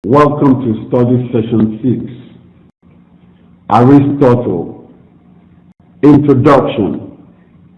Welcome to study session 6. Aristotle. Introduction.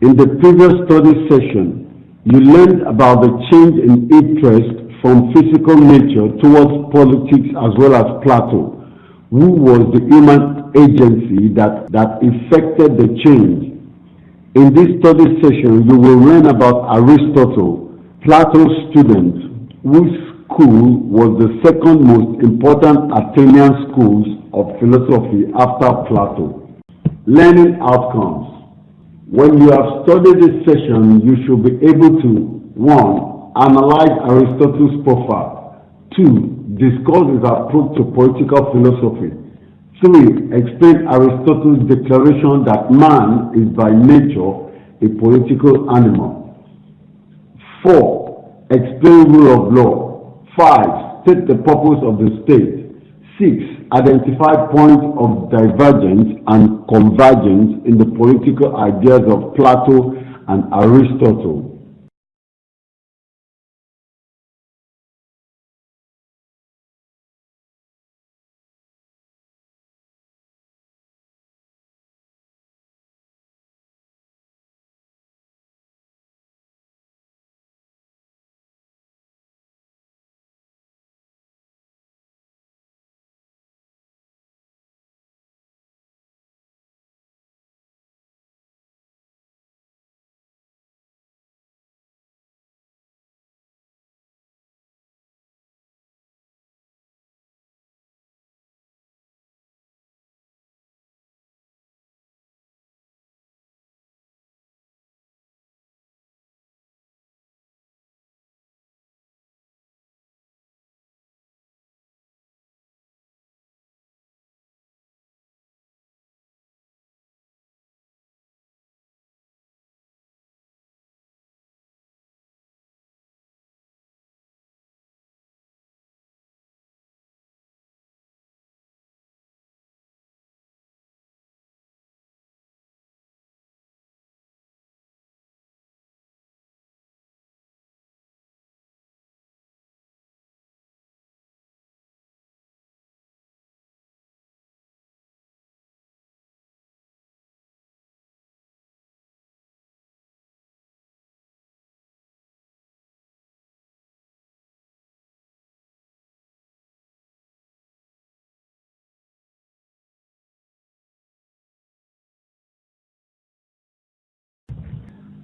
In the previous study session, you learned about the change in interest from physical nature towards politics as well as Plato, who was the human agency that effected the change. In this study session, you will learn about Aristotle, Plato's student, whose school was the second most important Athenian schools of philosophy after Plato. Learning outcomes. When you have studied this session, you should be able to 1. Analyze Aristotle's profile. 2. Discuss his approach to political philosophy. 3. Explain Aristotle's declaration that man is by nature a political animal. 4. Explain rule of law. 5. State the purpose of the state. 6. Identify points of divergence and convergence in the political ideas of Plato and Aristotle.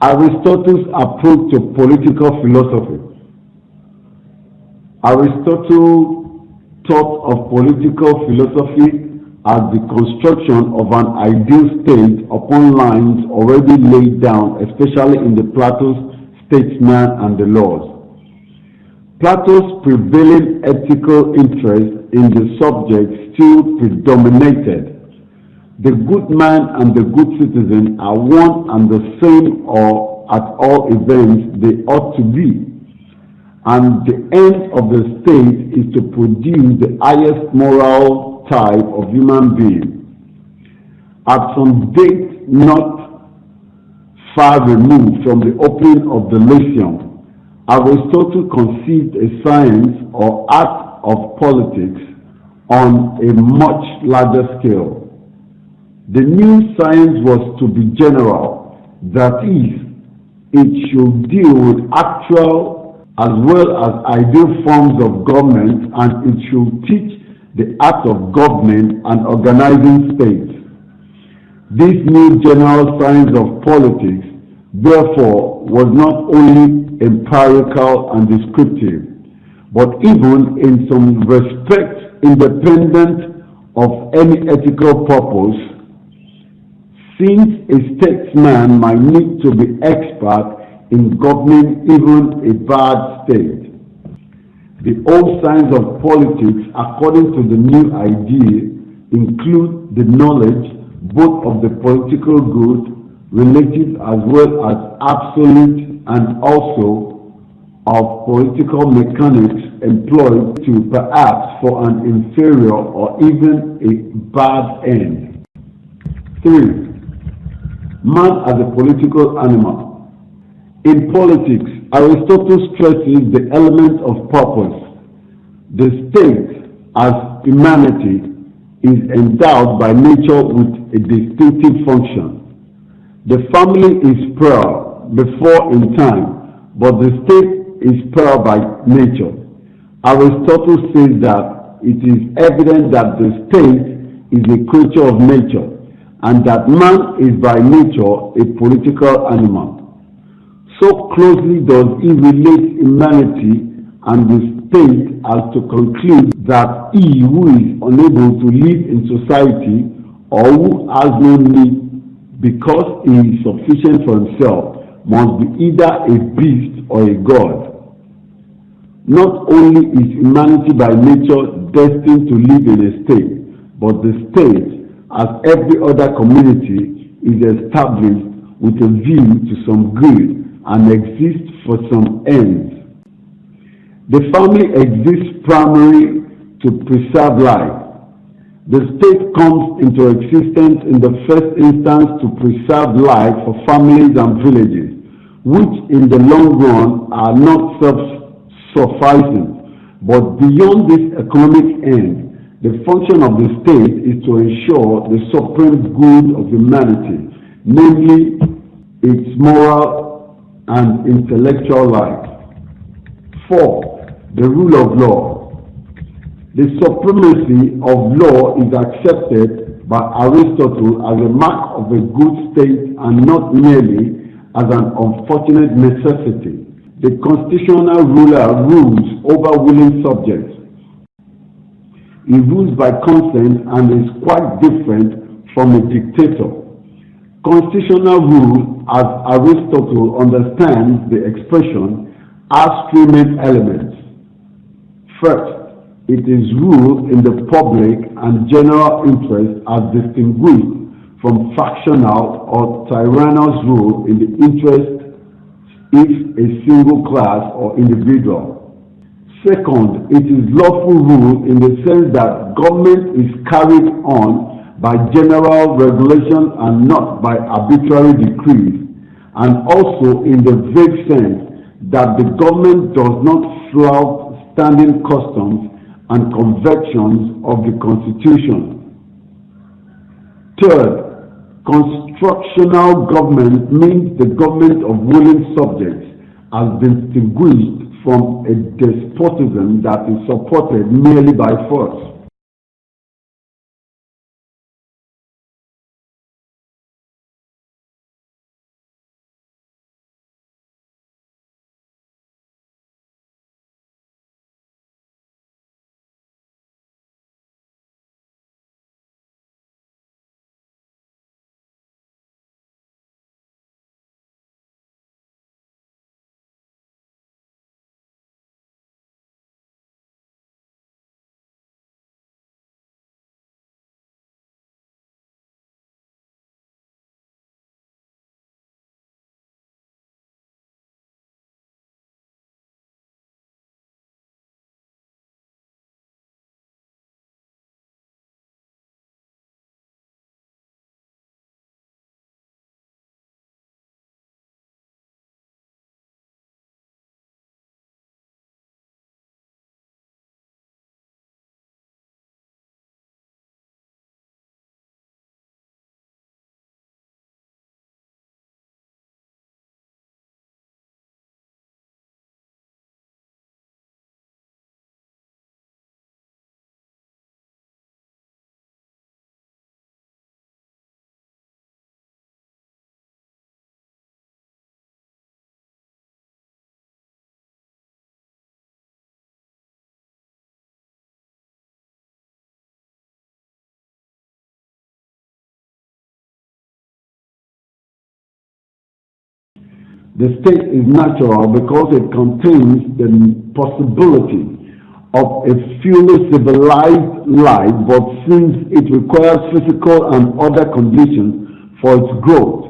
Aristotle's approach to political philosophy. Aristotle thought of political philosophy as the construction of an ideal state upon lines already laid down, especially in the Plato's statesman and the laws. Plato's prevailing ethical interest in the subject still predominated. The good man and the good citizen are one and the same, or at all events they ought to be. And the end of the state is to produce the highest moral type of human being. At some date not far removed from the opening of the Lyceum, Aristotle conceived a science or art of politics on a much larger scale. The new science was to be general, that is, it should deal with actual as well as ideal forms of government, and it should teach the art of government and organizing states. This new general science of politics, therefore, was not only empirical and descriptive, but even in some respects independent of any ethical purpose, since a statesman might need to be expert in governing even a bad state. The old science of politics, according to the new idea, include the knowledge both of the political good, relative as well as absolute, and also of political mechanics employed to perhaps for an inferior or even a bad end. 3. Man as a political animal. In politics, Aristotle stresses the element of purpose. The state as humanity is endowed by nature with a distinctive function. The family is plural before in time, but the state is plural by nature. Aristotle says that it is evident that the state is a creature of nature, and that man is by nature a political animal. So closely does he relate humanity and the state as to conclude that he who is unable to live in society or who has no need because he is sufficient for himself must be either a beast or a god. Not only is humanity by nature destined to live in a state, but the state, as every other community, is established with a view to some good and exists for some ends. The family exists primarily to preserve life. The state comes into existence in the first instance to preserve life for families and villages, which in the long run are not self-sufficing. But beyond this economic end, the function of the state is to ensure the supreme good of humanity, namely its moral and intellectual life. 4. The rule of law. The supremacy of law is accepted by Aristotle as a mark of a good state and not merely as an unfortunate necessity. The constitutional ruler rules over willing subjects. He rules by consent and is quite different from a dictator. Constitutional rule, as Aristotle understands the expression, has three main elements. First, it is rule in the public and general interest as distinguished from factional or tyrannous rule in the interest of a single class or individual. Second, it is lawful rule in the sense that government is carried on by general regulation and not by arbitrary decrees, and also in the vague sense that the government does not flout standing customs and conventions of the Constitution. Third, constitutional government means the government of willing subjects as distinguished from a despotism that is supported merely by force. The state is natural because it contains the possibility of a fully civilized life, but since it requires physical and other conditions for its growth,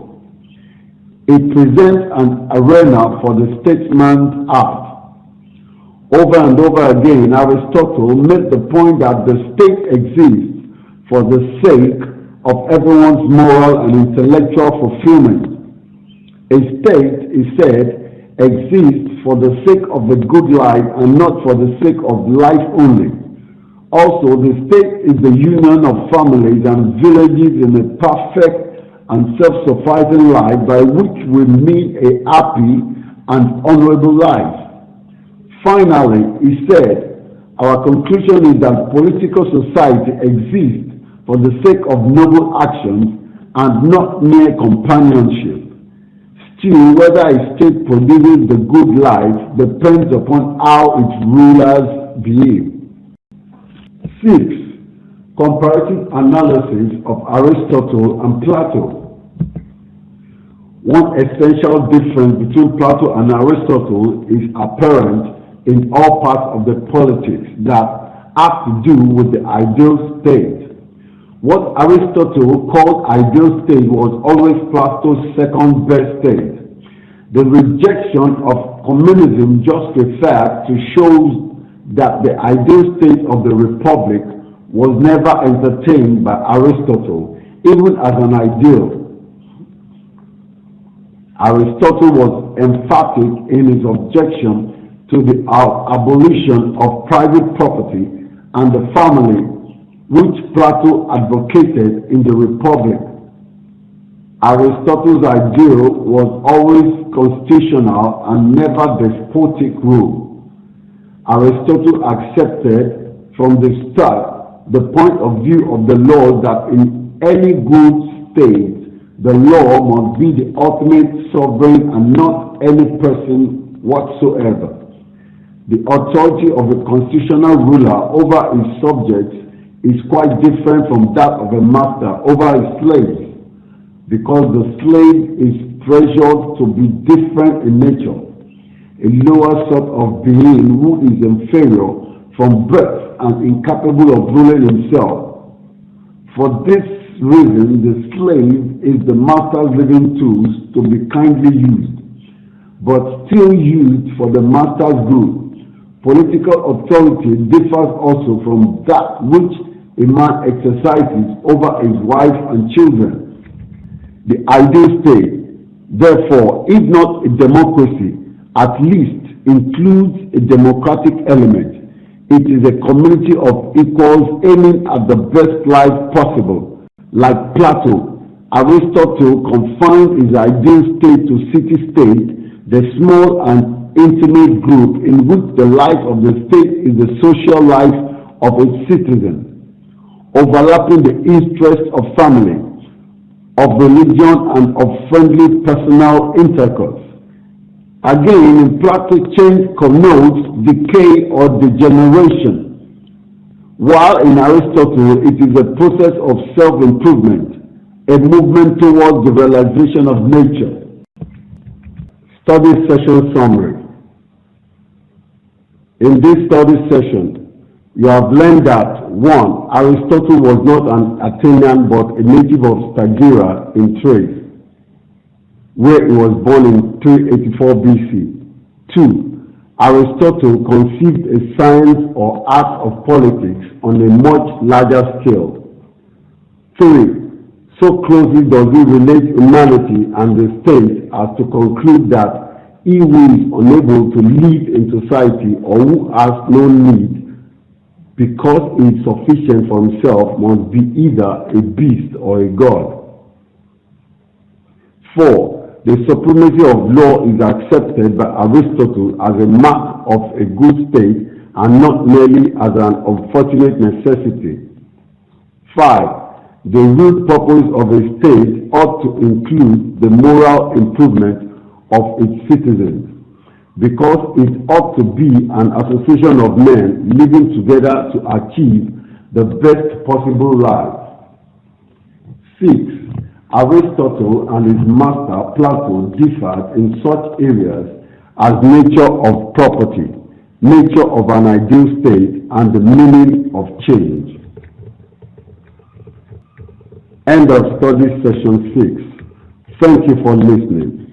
it presents an arena for the statesman's art. Over and over again, Aristotle made the point that the state exists for the sake of everyone's moral and intellectual fulfillment. A state, he said, exists for the sake of the good life and not for the sake of life only. Also, the state is the union of families and villages in a perfect and self-sufficing life by which we mean a happy and honorable life. Finally, he said, our conclusion is that political society exists for the sake of noble actions and not mere companionship. Still, whether a state produces the good life depends upon how its rulers behave. 6. Comparative analysis of Aristotle and Plato. One essential difference between Plato and Aristotle is apparent in all parts of the politics that have to do with the ideal state. What Aristotle called ideal state was always Plato's second best state. The rejection of communism just referred to shows that the ideal state of the republic was never entertained by Aristotle, even as an ideal. Aristotle was emphatic in his objection to the abolition of private property and the family, which Plato advocated in the Republic. Aristotle's ideal was always constitutional and never despotic rule. Aristotle accepted from the start the point of view of the law that in any good state, the law must be the ultimate sovereign and not any person whatsoever. The authority of a constitutional ruler over his subjects is quite different from that of a master over his slaves, because the slave is treasured to be different in nature, a lower sort of being who is inferior from birth and incapable of ruling himself. For this reason, the slave is the master's living tools to be kindly used, but still used for the master's good. Political authority differs also from that which a man exercises over his wife and children. The ideal state, therefore, if not a democracy, at least includes a democratic element. It is a community of equals aiming at the best life possible. Like Plato, Aristotle confined his ideal state to city-state, the small and intimate group in which the life of the state is the social life of its citizens, overlapping the interests of family, of religion, and of friendly personal intercourse. Again, in Plato, change connotes decay or degeneration, while in Aristotle it is a process of self-improvement, a movement towards the realization of nature. Study session summary. In this study session, you have learned that 1. Aristotle was not an Athenian but a native of Stagira in Thrace, where he was born in 384 BC. 2. Aristotle conceived a science or art of politics on a much larger scale. 3. So closely does he relate humanity and the state as to conclude that he who is unable to live in society or who has no need because he is sufficient for himself must be either a beast or a god. 4. The supremacy of law is accepted by Aristotle as a mark of a good state and not merely as an unfortunate necessity. 5. The real purpose of a state ought to include the moral improvement of its citizens, because it ought to be an association of men living together to achieve the best possible life. 6. Aristotle and his master Plato differed in such areas as nature of property, nature of an ideal state, and the meaning of change. End of study session 6. Thank you for listening.